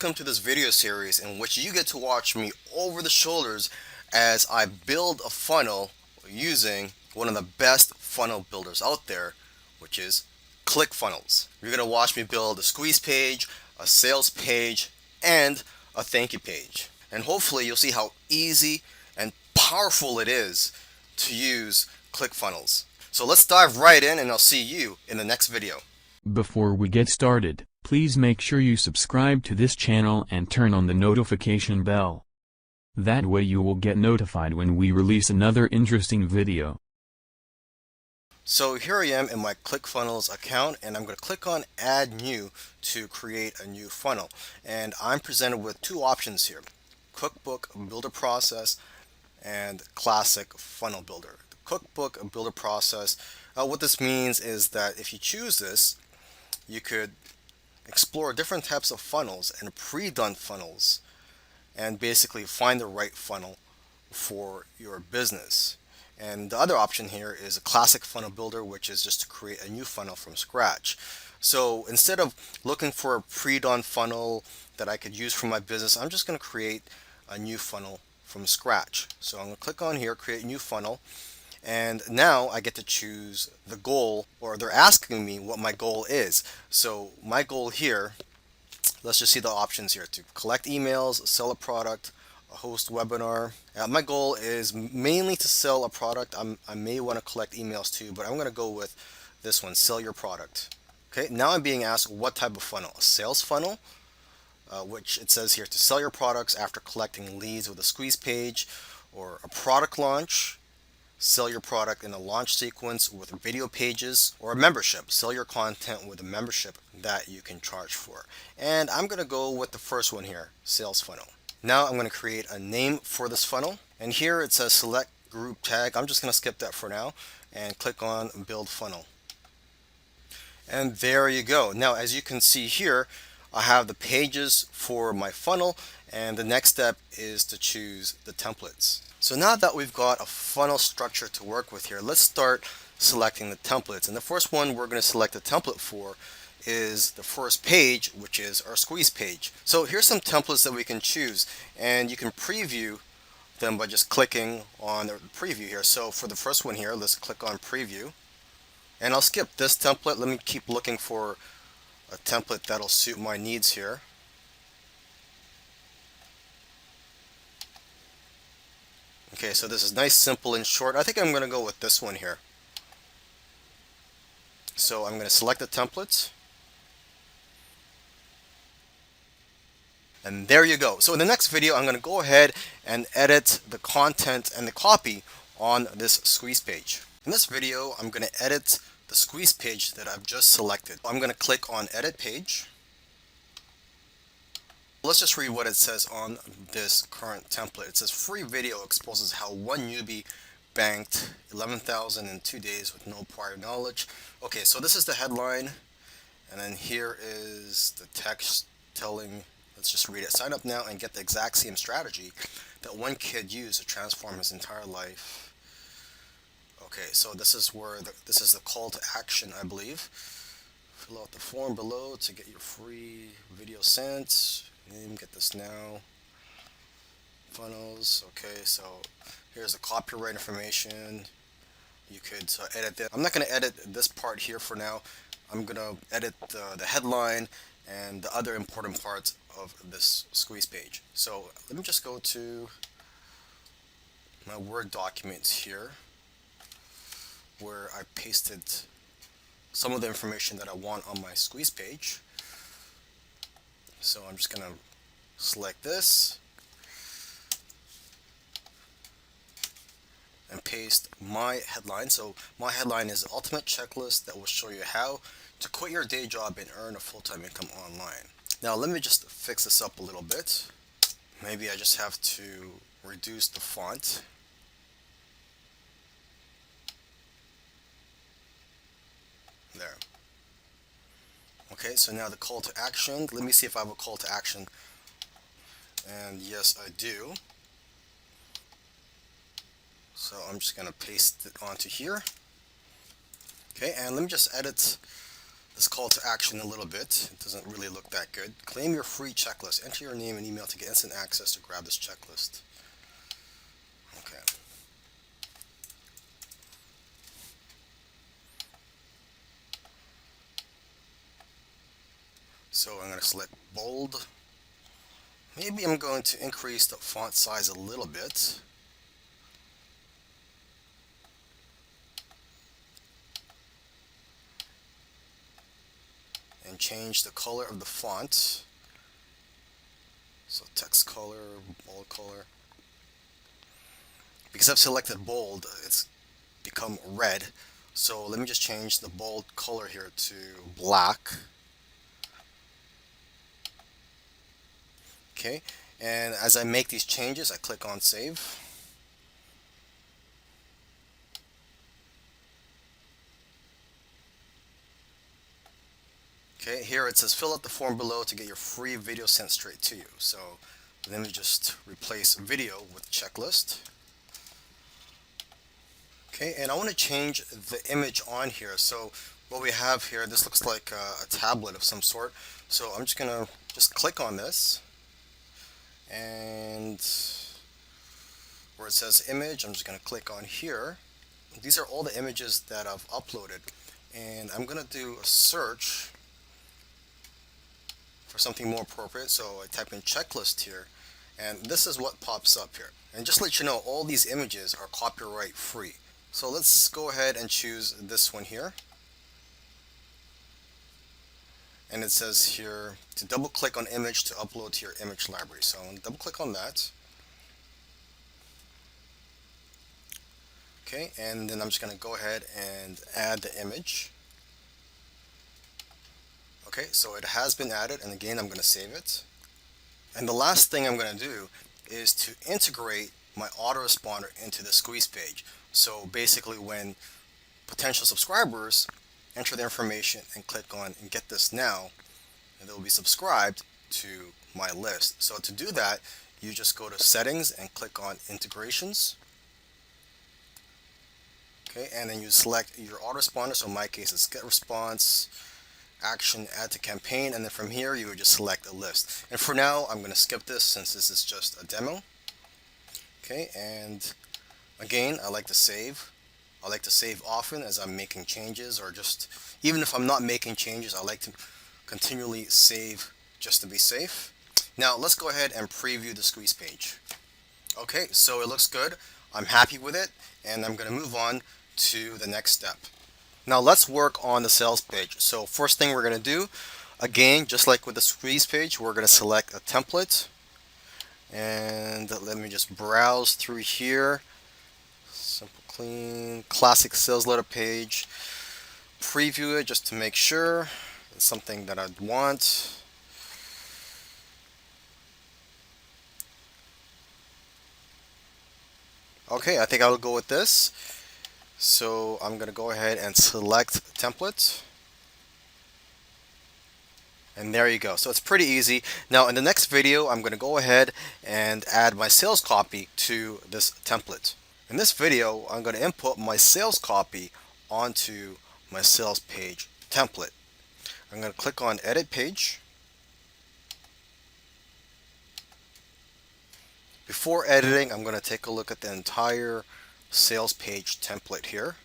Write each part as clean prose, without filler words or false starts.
welcome to this video series in which you get to watch me over the shoulders as I build a funnel using one of the best funnel builders out there, which is ClickFunnels. You're going to watch me build a squeeze page, a sales page, and a thank you page. And hopefully you'll see how easy and powerful it is to use ClickFunnels. So let's dive right in and I'll see you in the next video. Before we get started, please make sure you subscribe to this channel and turn on the notification bell. That way you will get notified when we release another interesting video. So here I am in my ClickFunnels account, and I'm going to click on Add New to create a new funnel. And I'm presented with two options here: Cookbook Builder Process and Classic Funnel Builder. The Cookbook Builder Process, what this means is that if you choose this, you could explore different types of funnels and pre-done funnels and basically find the right funnel for your business. And the other option here is a classic funnel builder, which is just to create a new funnel from scratch. So instead of looking for a pre-done funnel that I could use for my business, I'm just going to create a new funnel from scratch. So I'm going to click on here, create new funnel. And now I get to choose the goal, or they're asking me what my goal is. So my goal here, let's just see the options here: to collect emails, sell a product, host webinar. My goal is mainly to sell a product. I may want to collect emails too, but I'm going to go with this one: sell your product. Okay, now I'm being asked what type of funnel: a sales funnel, which it says here to sell your products after collecting leads with a squeeze page, or a product launch, sell your product in a launch sequence with video pages, or a membership, sell your content with a membership that you can charge for. And I'm going to go with the first one here, sales funnel. Now I'm going to create a name for this funnel, and here it says select group tag. I'm just going to skip that for now and click on build funnel. And there you go. Now as you can see here, I have the pages for my funnel, and the next step is to choose the templates. So now that we've got a funnel structure to work with here, let's start selecting the templates. And the first one we're going to select a template for is the first page, which is our squeeze page. So here's some templates that we can choose, and you can preview them by just clicking on the preview here. So for the first one here, let's click on preview, and I'll skip this template. Let me keep looking for a template that'll suit my needs here. Okay, so this is nice, simple, and short. I think I'm going to go with this one here. So I'm going to select the template. And there you go. So in the next video, I'm going to go ahead and edit the content and the copy on this squeeze page. In this video, I'm going to edit the squeeze page that I've just selected. I'm going to click on Edit Page. Let's just read what it says on this current template. It says free video exposes how one newbie banked 11,000 in 2 days with no prior knowledge. Okay, so this is the headline, and then here is the text telling, let's just read it: sign up now and get the exact same strategy that one kid used to transform his entire life. Okay, so this is where this is the call to action, I believe. Fill out the form below to get your free video sent. Name, get this now. Funnels. Okay, so here's the copyright information. You could edit that. I'm not going to edit this part here for now. I'm going to edit the headline and the other important parts of this squeeze page. So let me just go to my Word documents here, where I pasted some of the information that I want on my squeeze page. So I'm just going to select this and paste my headline. So my headline is the ultimate checklist that will show you how to quit your day job and earn a full-time income online. Now let me just fix this up a little bit. Maybe I just have to reduce the font. There. Okay, so now the call to action. Let me see if I have a call to action. And yes, I do. So I'm just going to paste it onto here. Okay, and let me just edit this call to action a little bit. It doesn't really look that good. Claim your free checklist. Enter your name and email to get instant access to grab this checklist. Okay. So I'm going to select bold. Maybe I'm going to increase the font size a little bit. And change the color of the font. So text color, bold color. Because I've selected bold, it's become red. So let me just change the bold color here to black. Okay, and as I make these changes, I click on save. Okay, here it says fill out the form below to get your free video sent straight to you. So let me just replace video with checklist. Okay, and I want to change the image on here. So what we have here, this looks like a tablet of some sort. So I'm just gonna just click on this, and where it says image, I'm just gonna click on here. These are all the images that I've uploaded, and I'm gonna do a search for something more appropriate. So I type in checklist here, and this is what pops up here. And just to let you know, all these images are copyright free. So let's go ahead and choose this one here. And it says here to double click on image to upload to your image library. So I'm going to double click on that. Okay, and then I'm just going to go ahead and add the image. Okay, so it has been added, and again I'm going to save it. And the last thing I'm going to do is to integrate my autoresponder into the squeeze page. So basically when potential subscribers enter their information and click on and get this now, and they'll be subscribed to my list. So to do that, you just go to settings and click on integrations. Okay, and then you select your autoresponder. So in my case it's get response, action, add to campaign, and then from here you would just select a list. And for now I'm going to skip this since this is just a demo. Okay, and again, I like to save. I like to save often as I'm making changes, or just even if I'm not making changes, I like to continually save just to be safe. Now let's go ahead and preview the squeeze page. Okay, so it looks good. I'm happy with it, and I'm going to move on to the next step. Now let's work on the sales page. So first thing we're going to do, again, just like with the squeeze page, we're going to select a template. And let me just browse through here. Simple, clean, classic sales letter page. Preview it just to make sure it's something that I'd want. Okay, I think I'll go with this. So I'm going to go ahead and select template. And there you go. So it's pretty easy. Now in the next video, I'm going to go ahead and add my sales copy to this template. In this video, I'm going to input my sales copy onto my sales page template. I'm going to click on edit page. Before editing, I'm going to take a look at the entire sales page template here.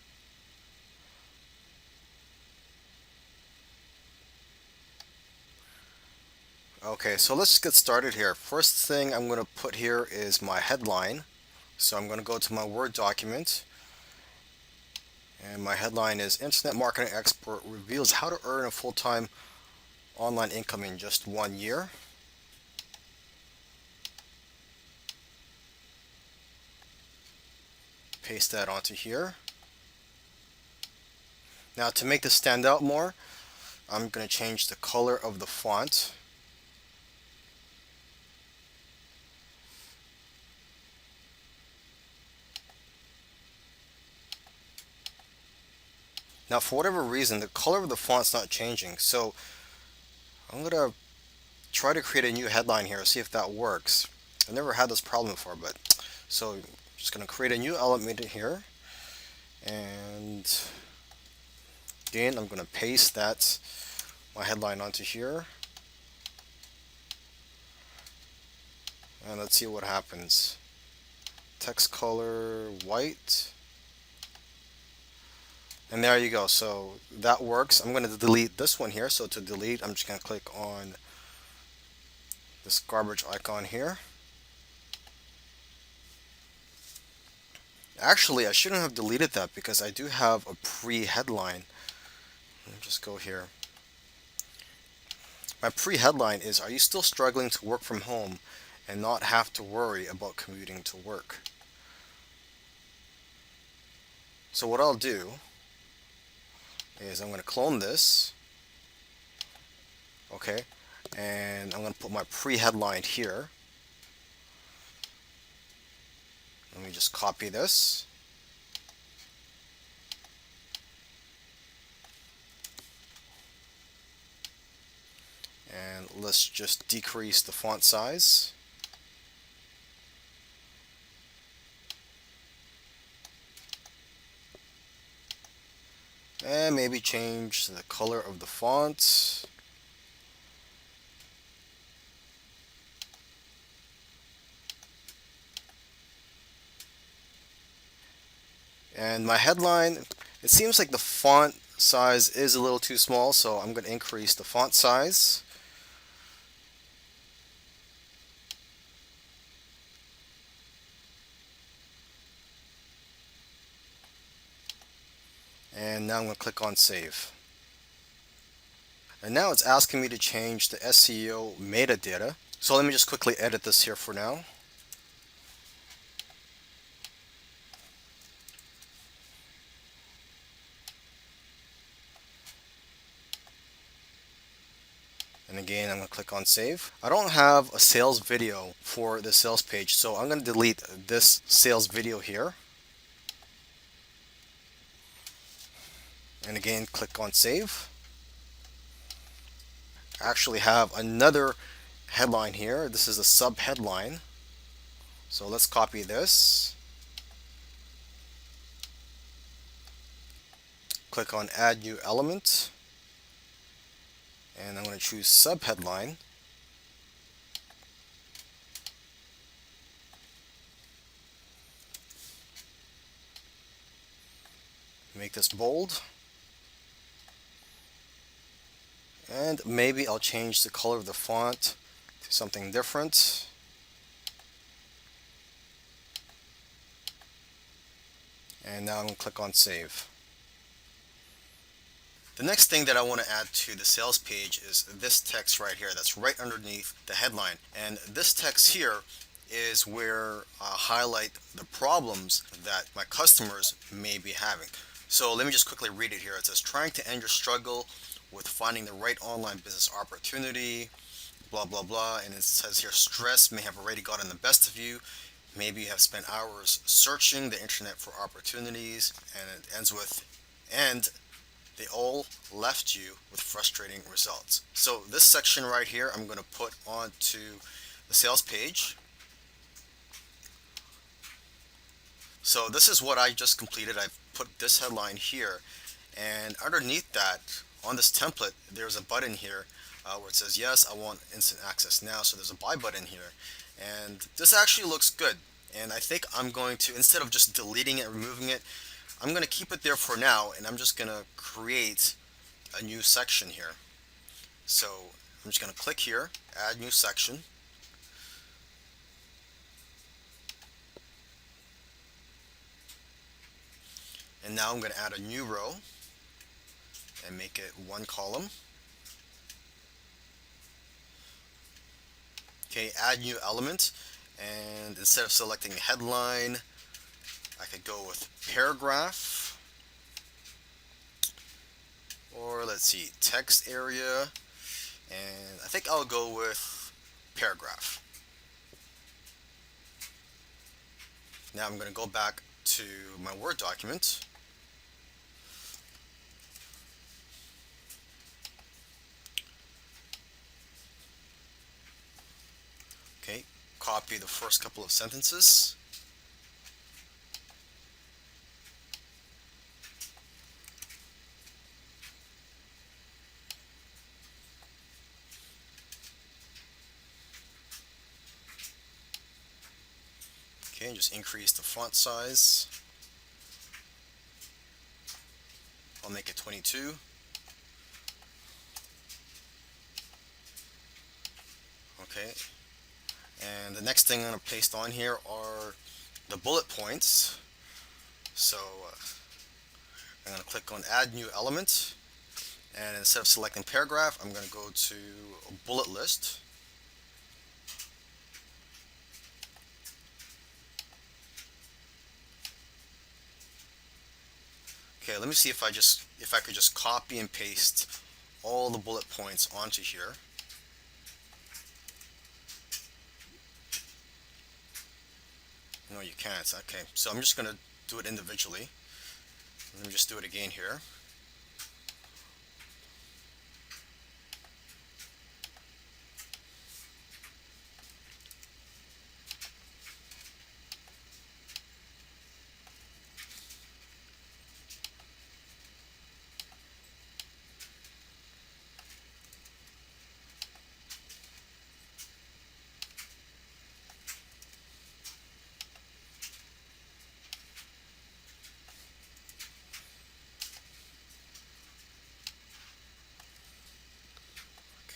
Okay, so let's get started here. First thing I'm going to put here is my headline. So I'm going to go to my Word document, and my headline is Internet Marketing Expert Reveals How to Earn a Full-Time Online Income in Just 1 Year. Paste that onto here. Now to make this stand out more, I'm going to change the color of the font. Now for whatever reason, the color of the font's not changing, so I'm going to try to create a new headline here, see if that works. I've never had this problem before, but so I'm just going to create a new element here and again, I'm going to paste my headline onto here, and let's see what happens. Text color white, and there you go. So that works. I'm going to delete this one here. So to delete, I'm just going to click on this garbage icon here. Actually, I shouldn't have deleted that because I do have a pre-headline. Let me just go here. My pre-headline is, are you still struggling to work from home and not have to worry about commuting to work? So what I'll do is I'm going to clone this, okay, and I'm going to put my pre-headline here. Let me just copy this. And let's just decrease the font size. And maybe change the color of the font. And my headline, it seems like the font size is a little too small, so I'm going to increase the font size. And now I'm going to click on save. And now it's asking me to change the SEO metadata. So let me just quickly edit this here for now. And again, I'm going to click on save. I don't have a sales video for the sales page, so I'm going to delete this sales video here. And again, click on save. I actually have another headline here. This is a sub headline. So let's copy this. Click on add new element. And I'm going to choose sub headline. Make this bold. And maybe I'll change the color of the font to something different. And now I'm going to click on save. The next thing that I want to add to the sales page is this text right here that's right underneath the headline. And this text here is where I highlight the problems that my customers may be having. So let me just quickly read it here. It says, trying to end your struggle with finding the right online business opportunity, blah, blah, blah. And it says here, stress may have already gotten the best of you. Maybe you have spent hours searching the internet for opportunities. And it ends with, and they all left you with frustrating results. So this section right here, I'm going to put onto the sales page. So this is what I just completed. I've put this headline here, and underneath that, on this template, there's a button here where it says, yes, I want instant access now. So there's a buy button here, and this actually looks good. And I think I'm going to, instead of just deleting it, removing it, I'm going to keep it there for now, and I'm just going to create a new section here. So I'm just going to click here, add new section. And now I'm going to add a new row and make it one column. Okay, add new element. And instead of selecting headline, I could go with paragraph. Or let's see, text area. And I think I'll go with paragraph. Now I'm going to go back to my Word document. Okay, copy the first couple of sentences. Okay, just increase the font size. I'll make it 22. Okay, and the next thing I'm going to paste on here are the bullet points. So I'm going to click on add new element, and instead of selecting paragraph, I'm going to go to bullet list. Okay, let me see if I could just copy and paste all the bullet points onto here. No, you can't. Okay, so I'm just going to do it individually. Let me just do it again here.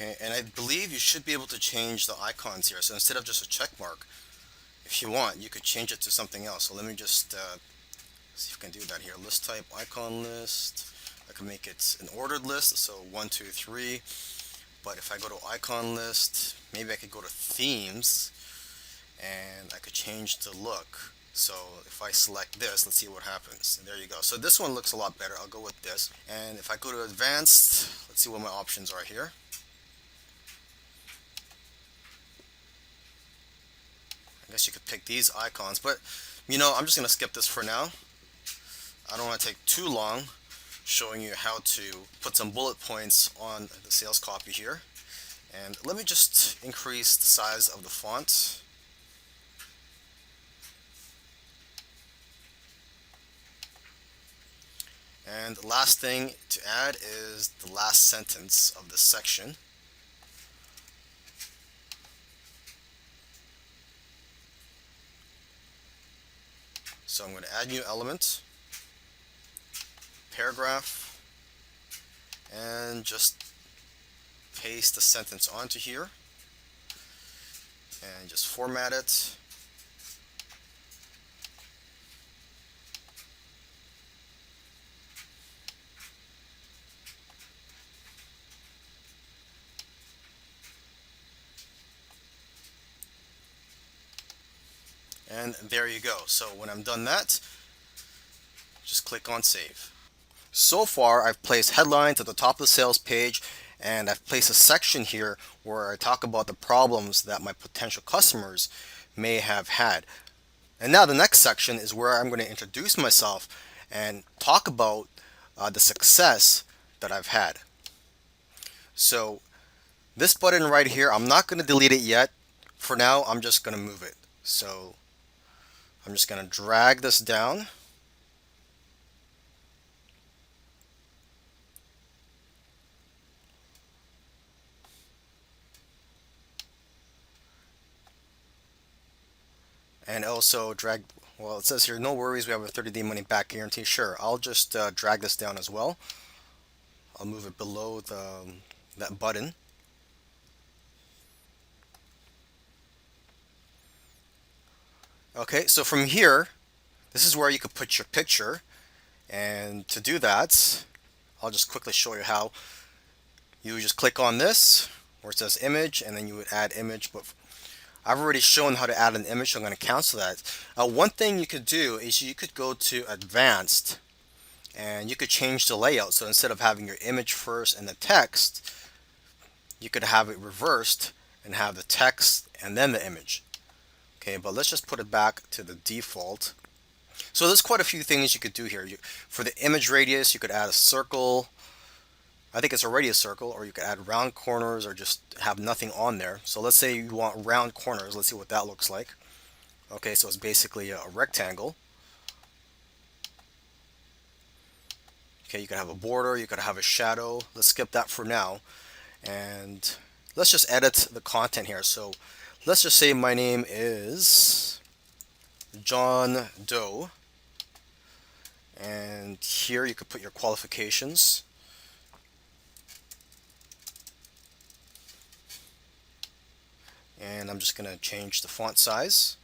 Okay, and I believe you should be able to change the icons here. So instead of just a check mark, if you want, you could change it to something else. So let me just see if I can do that here. List type, icon list. I can make it an ordered list, so 1, 2, 3. But if I go to icon list, maybe I could go to themes, and I could change the look. So if I select this, let's see what happens. There you go. So this one looks a lot better. I'll go with this. And if I go to advanced, let's see what my options are here. I guess you could pick these icons, but I'm just going to skip this for now. I don't want to take too long showing you how to put some bullet points on the sales copy here. And let me just increase the size of the font. And the last thing to add is the last sentence of this section. So I'm going to add new element, paragraph, and just paste the sentence onto here and just format it. And there you go. So when I'm done that, just click on save. So far, I've placed headlines at the top of the sales page, and I've placed a section here where I talk about the problems that my potential customers may have had. And now the next section is where I'm going to introduce myself and talk about the success that I've had. So this button right here, I'm not going to delete it yet. For now, I'm just going to move it. So I'm just going to drag this down. And also drag, well, it says here, no worries, we have a 30-day money back guarantee. Sure, I'll just drag this down as well. I'll move it below that button. Okay, so from here, this is where you could put your picture. And to do that, I'll just quickly show you how. You would just click on this where it says image, and then you would add image. But I've already shown how to add an image, so I'm going to cancel that. One thing you could do is you could go to advanced, and you could change the layout. So instead of having your image first and the text, you could have it reversed and have the text and then the image. Okay, but let's just put it back to the default. So there's quite a few things you could do here. For the image radius, you could add a circle. I think it's already a circle, or you could add round corners or just have nothing on there. So let's say you want round corners. Let's see what that looks like. Okay, so it's basically a rectangle. Okay, you could have a border, you could have a shadow. Let's skip that for now. And let's just edit the content here. So let's just say my name is John Doe. And here you could put your qualifications. And I'm just going to change the font size.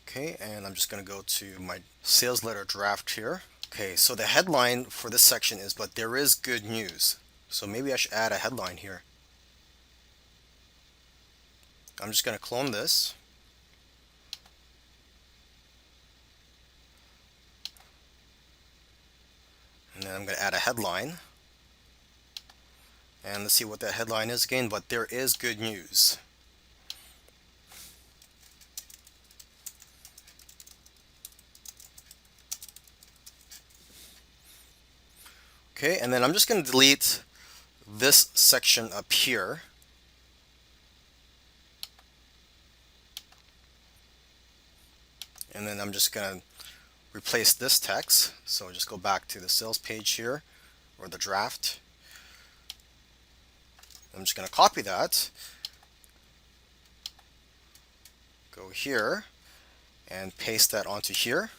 Okay, and I'm just going to go to my sales letter draft here. Okay, so the headline for this section is, but there is good news. So maybe I should add a headline here. I'm just going to clone this. And then I'm going to add a headline. And let's see what that headline is again, but there is good news. Okay, and then I'm just going to delete this section up here. And then I'm just going to replace this text. So just go back to the sales page here, or the draft. I'm just going to copy that, go here, and paste that onto here.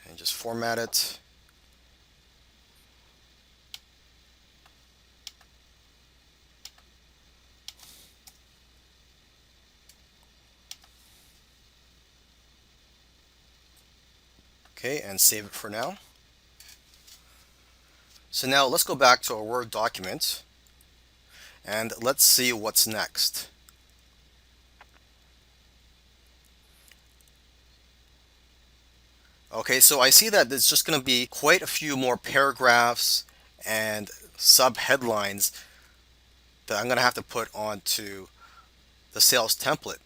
And just format it. Okay, and save it for now. So now let's go back to our Word document and let's see what's next. Okay, so I see that there's just going to be quite a few more paragraphs and sub-headlines that I'm going to have to put onto the sales template.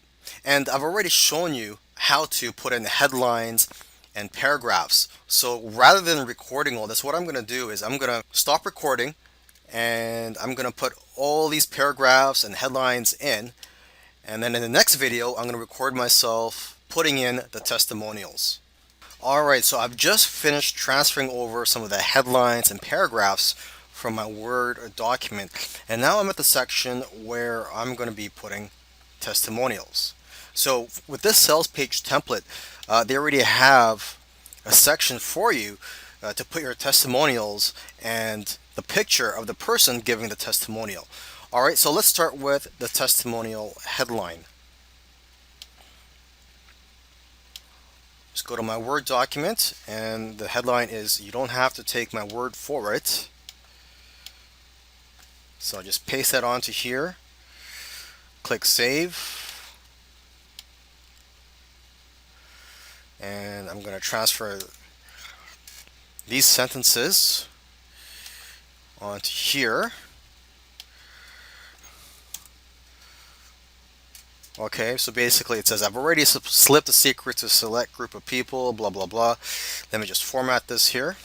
And I've already shown you how to put in headlines and paragraphs. So rather than recording all this, what I'm going to do is I'm going to stop recording and I'm going to put all these paragraphs and headlines in. And then in the next video, I'm going to record myself putting in the testimonials. Alright, so I've just finished transferring over some of the headlines and paragraphs from my Word document. And now I'm at the section where I'm going to be putting testimonials. So with this sales page template, they already have a section for you to put your testimonials and the picture of the person giving the testimonial. Alright, so let's start with the testimonial headline. Just go to my Word document, and the headline is, "You don't have to take my word for it." So I'll just paste that onto here, click Save, and I'm going to transfer these sentences onto here. Okay, so basically it says, "I've already slipped a secret to a select group of people, blah, blah, blah." Let me just format this here.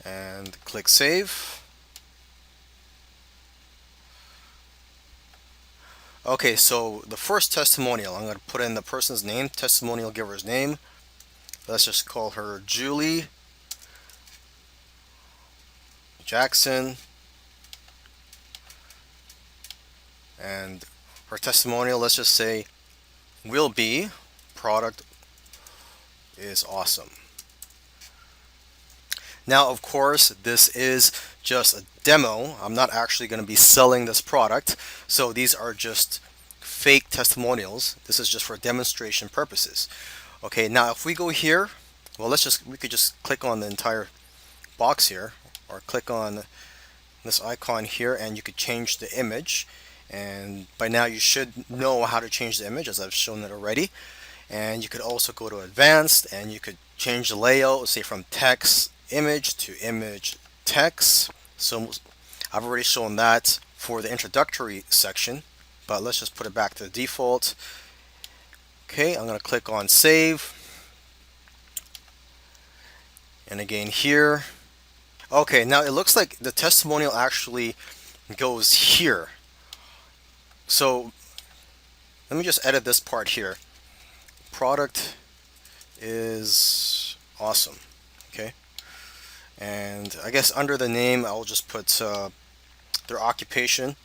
And click Save. Okay, so the first testimonial, I'm going to put in the person's name, testimonial giver's name. Let's just call her Julie Jackson. And her testimonial, let's just say, will be, product is awesome. Now, of course, this is just a demo. I'm not actually going to be selling this product. So these are just fake testimonials. This is just for demonstration purposes. Okay, now if we go here, well, we could just click on the entire box here, or click on this icon here, and you could change the image. And by now you should know how to change the image, as I've shown it already. And you could also go to advanced and you could change the layout, say from text image to image text. So I've already shown that for the introductory section, but let's just put it back to the default. Okay, I'm going to click on save. And again here. Okay, now it looks like the testimonial actually goes here. So Let me just edit this part here. Product is awesome. Okay. And I guess under the name, I'll just put their occupation.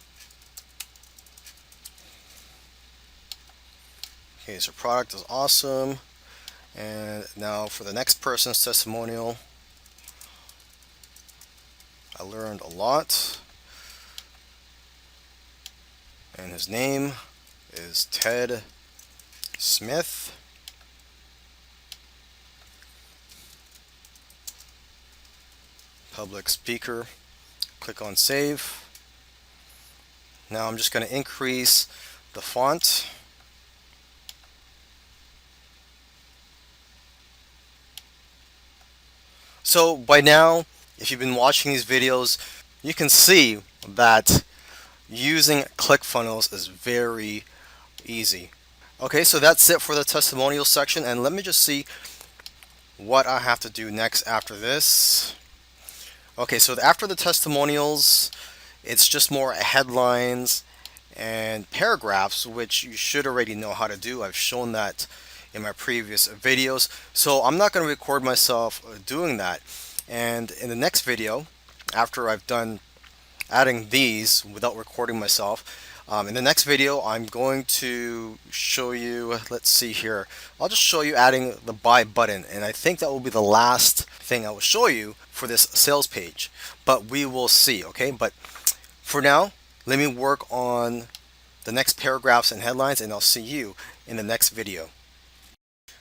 Okay, so product is awesome. And now for the next person's testimonial, I learned a lot. And his name is Ted Smith. Public speaker. Click on save. Now I'm just going to increase the font. So by now, if you've been watching these videos, you can see that using ClickFunnels is very easy. Okay, so that's it for the testimonial section, and let me just see what I have to do next after this. Okay, so after the testimonials, it's just more headlines and paragraphs, which you should already know how to do. I've shown that in my previous videos, so I'm not going to record myself doing that. And in the next video, after I've done adding these without recording myself, in the next video I'm going to show you, let's see here, I'll just show you adding the buy button, and I think that will be the last thing I will show you for this sales page, but we will see. Okay, but for now, let me work on the next paragraphs and headlines, and I'll see you in the next video.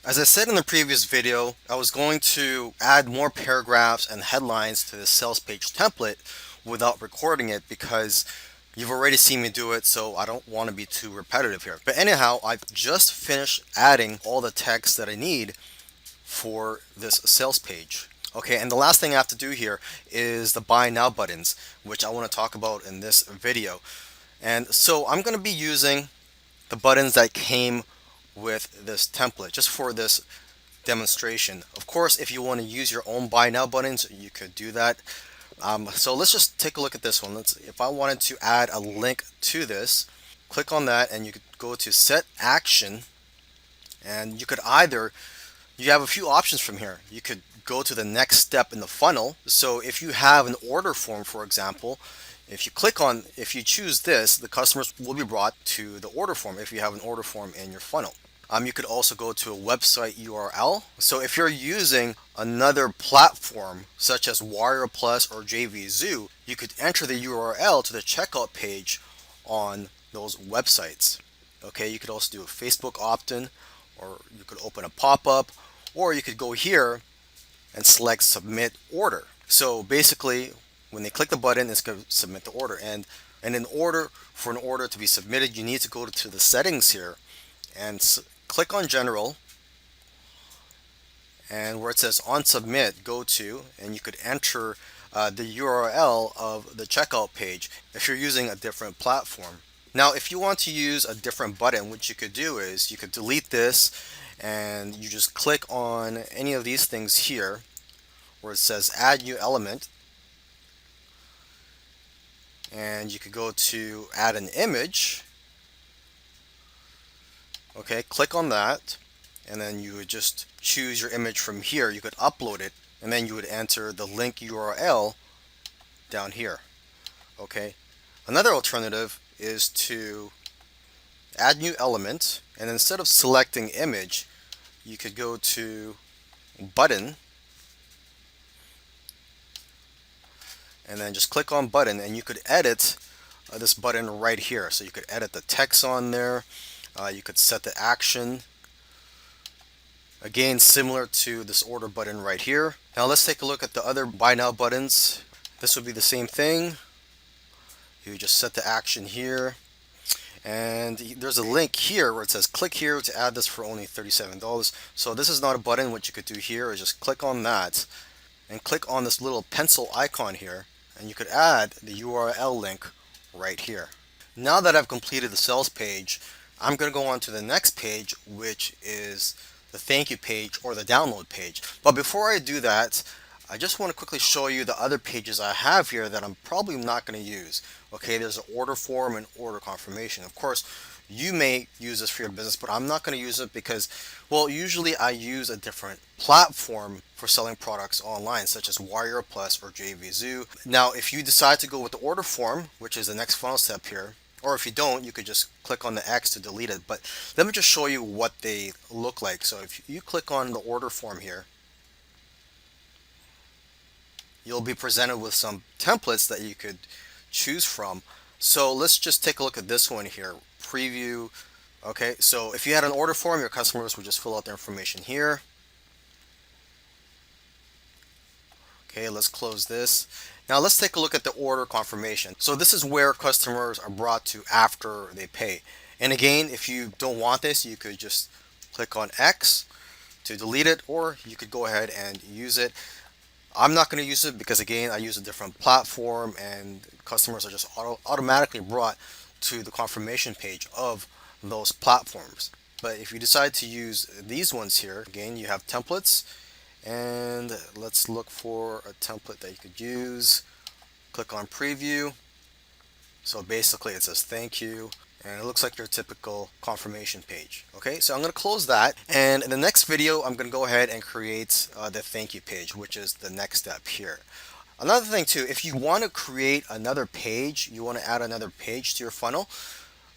As I said in the previous video, I was going to add more paragraphs and headlines to the sales page template without recording it because you've already seen me do it, so I don't want to be too repetitive here. But anyhow, I've just finished adding all the text that I need for this sales page. Okay, and the last thing I have to do here is the buy now buttons, which I want to talk about in this video. And so I'm going to be using the buttons that came with this template just for this demonstration. Of course, if you want to use your own buy now buttons, you could do that. So let's just take a look at this one. If I wanted to add a link to this, click on that and you could go to set action, and you could either, you have a few options from here. You could go to the next step in the funnel. So if you have an order form, for example, if you choose this, the customers will be brought to the order form if you have an order form in your funnel. You could also go to a website URL. So if you're using another platform such as Wire Plus or JVZoo, you could enter the URL to the checkout page on those websites. Okay, you could also do a Facebook opt-in, or you could open a pop-up, or you could go here and select submit order. So basically, when they click the button, it's going to submit the order. And in order for an order to be submitted, you need to go to the settings here and click on general, and where it says on submit, go to, and you could enter the URL of the checkout page if you're using a different platform. Now, if you want to use a different button, what you could do is you could delete this and you just click on any of these things here where it says add new element, and you could go to add an image. Okay, click on that, and then you would just choose your image from here. You could upload it, and then you would enter the link URL down here. Okay, another alternative is to add new element, and instead of selecting image, you could go to button, and then just click on button, and you could edit this button right here. So you could edit the text on there. You could set the action. Again, similar to this order button right here. Now let's take a look at the other buy now buttons. This would be the same thing. You just set the action here, and there's a link here where it says click here to add this for only $37. So this is not a button. What you could do here is just click on that and click on this little pencil icon here, and you could add the URL link right here. Now that I've completed the sales page, I'm going to go on to the next page, which is the thank you page or the download page. But before I do that, I just want to quickly show you the other pages I have here that I'm probably not going to use. Okay, there's an order form and order confirmation. Of course, You may use this for your business, but I'm not going to use it because, well, usually I use a different platform for selling products online, such as Warrior Plus or JVZoo. Now, if you decide to go with the order form, which is the next funnel step here, or if you don't, you could just click on the X to delete it. But let me just show you what they look like. So if you click on the order form here, you'll be presented with some templates that you could choose from. So let's just take a look at this one here. Preview. Okay, so if you had an order form, your customers would just fill out their information here. Okay, let's close this. Now let's take a look at the order confirmation. So this is where customers are brought to after they pay. And again, if you don't want this, you could just click on X to delete it, or you could go ahead and use it. I'm not going to use it because again, I use a different platform and customers are just automatically brought to the confirmation page of those platforms. But if you decide to use these ones here, again, you have templates, and let's look for a template that you could use. Click on preview. So basically it says thank you, and it looks like your typical confirmation page. Okay, so I'm going to close that, and in the next video I'm going to go ahead and create the thank you page, which is the next step here. Another thing too, if you want to create another page, you want to add another page to your funnel,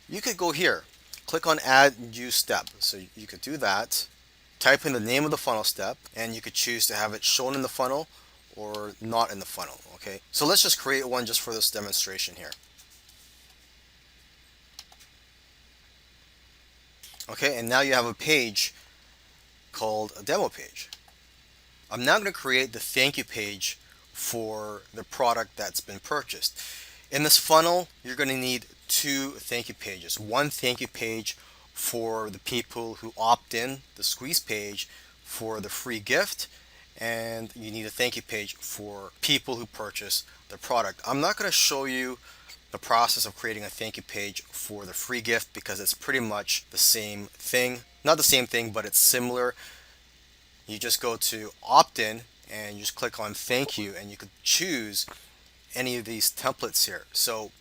you could go here, click on add new step. So you could do that, type in the name of the funnel step, and you could choose to have it shown in the funnel or not in the funnel. Okay, so let's just create one just for this demonstration here. Okay, and now you have a page called a demo page. I'm now going to create the thank you page for the product that's been purchased. In this funnel, you're going to need two thank you pages. One thank you page for the people who opt in, the squeeze page for the free gift, and you need a thank you page for people who purchase the product. I'm not going to show you the process of creating a thank you page for the free gift because it's pretty much the same thing. Not the same thing, but it's similar. You just go to opt-in and you just click on thank you, and you could choose any of these templates here. So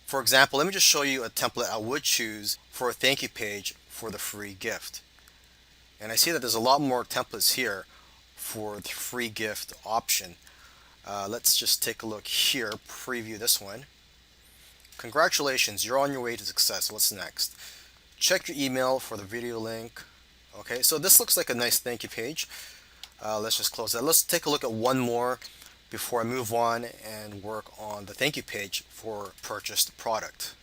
for example, let me just show you a template I would choose for a thank you page for the free gift. And I see that there's a lot more templates here for the free gift option. Let's just take a look here, preview this one. Congratulations, you're on your way to success. What's next? Check your email for the video link. Okay, so this looks like a nice thank you page. Let's just close that. Let's take a look at one more before I move on and work on the thank you page for purchased product.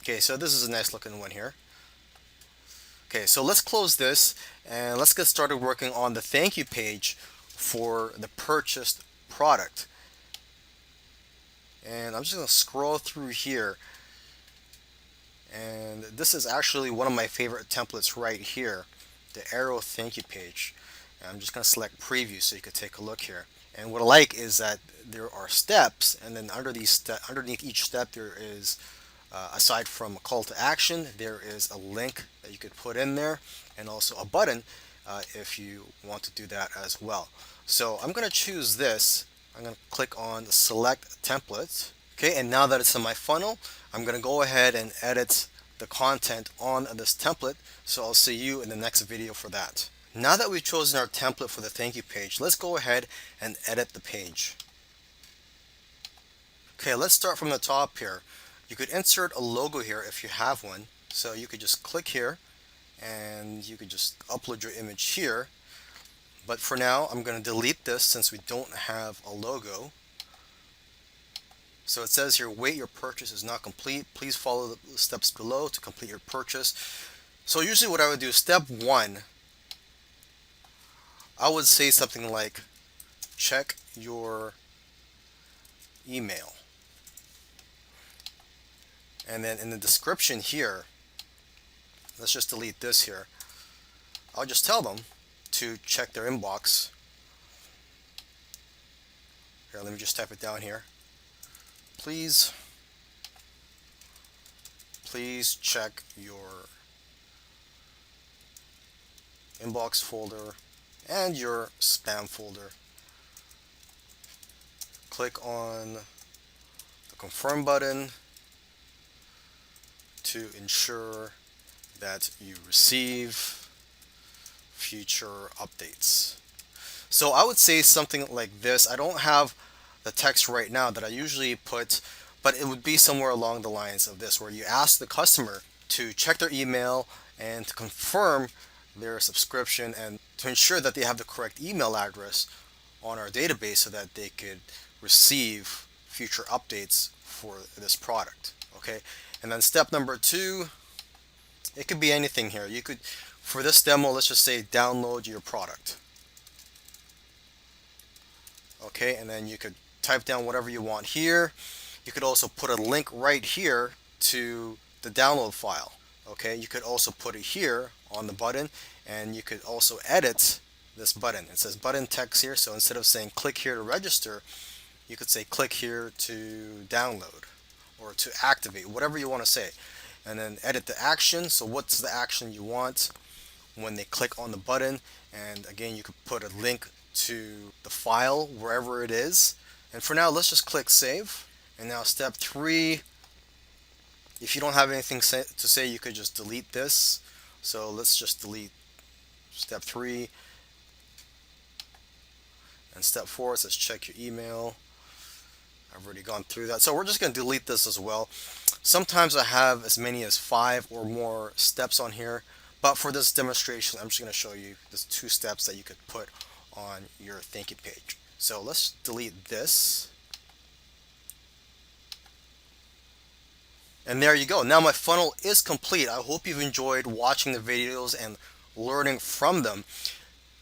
Okay, so this is a nice looking one here. Okay, so let's close this and let's get started working on the thank you page for the purchased product. And I'm just going to scroll through here, and this is actually one of my favorite templates right here, the arrow thank you page. And I'm just going to select preview so you can take a look here. And what I like is that there are steps, and then underneath each step there is aside from a call to action, there is a link that you could put in there, and also a button if you want to do that as well. So I'm going to choose this. I'm going to click on select template. Okay, and now that it's in my funnel, I'm going to go ahead and edit the content on this template. So I'll see you in the next video for that. Now that we've chosen our template for the thank you page, let's go ahead and edit the page. Okay, let's start from the top here. You could insert a logo here if you have one. So you could just click here and you could just upload your image here. But for now, I'm going to delete this since we don't have a logo. So it says here, wait, your purchase is not complete. Please follow the steps below to complete your purchase. So usually what I would do, step one, I would say something like, check your email. And then in the description here, let's just delete this here. I'll just tell them to check their inbox. Here, let me just type it down here. Please check your inbox folder and your spam folder. click on the confirm button to ensure that you receive future updates. So I would say something like this. I don't have the text right now that I usually put, but it would be somewhere along the lines of this, where you ask the customer to check their email and to confirm their subscription and to ensure that they have the correct email address on our database so that they could receive future updates for this product. Okay, and then step number two, it could be anything here. You could, for this demo, let's just say download your product. Okay, and then you could type down whatever you want here. You could also put a link right here to the download file. Okay, you could also put it here on the button, and you could also edit this button. It says button text here, so instead of saying click here to register, you could say click here to download or to activate, whatever you want to say. And then edit the action. So what's the action you want when they click on the button? And again, you could put a link to the file wherever it is. And for now, let's just click save. And now step three, if you don't have anything to say, you could just delete this. So let's just delete step three. And step four says check your email. I've already gone through that. So we're just going to delete this as well. Sometimes I have as many as 5 or more steps on here. But for this demonstration, I'm just going to show you the 2 steps that you could put on your thank you page. So let's delete this. And there you go. Now my funnel is complete. I hope you've enjoyed watching the videos and learning from them.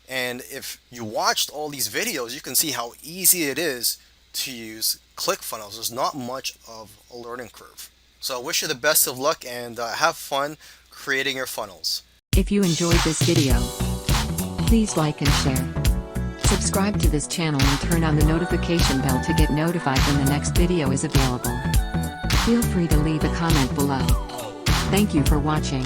And if you watched all these videos, you can see how easy it is to use ClickFunnels. There's not much of a learning curve. So I wish you the best of luck and have fun creating your funnels. If you enjoyed this video, please like and share. Subscribe to this channel and turn on the notification bell to get notified when the next video is available. Feel free to leave a comment below. Thank you for watching.